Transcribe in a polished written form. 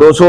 200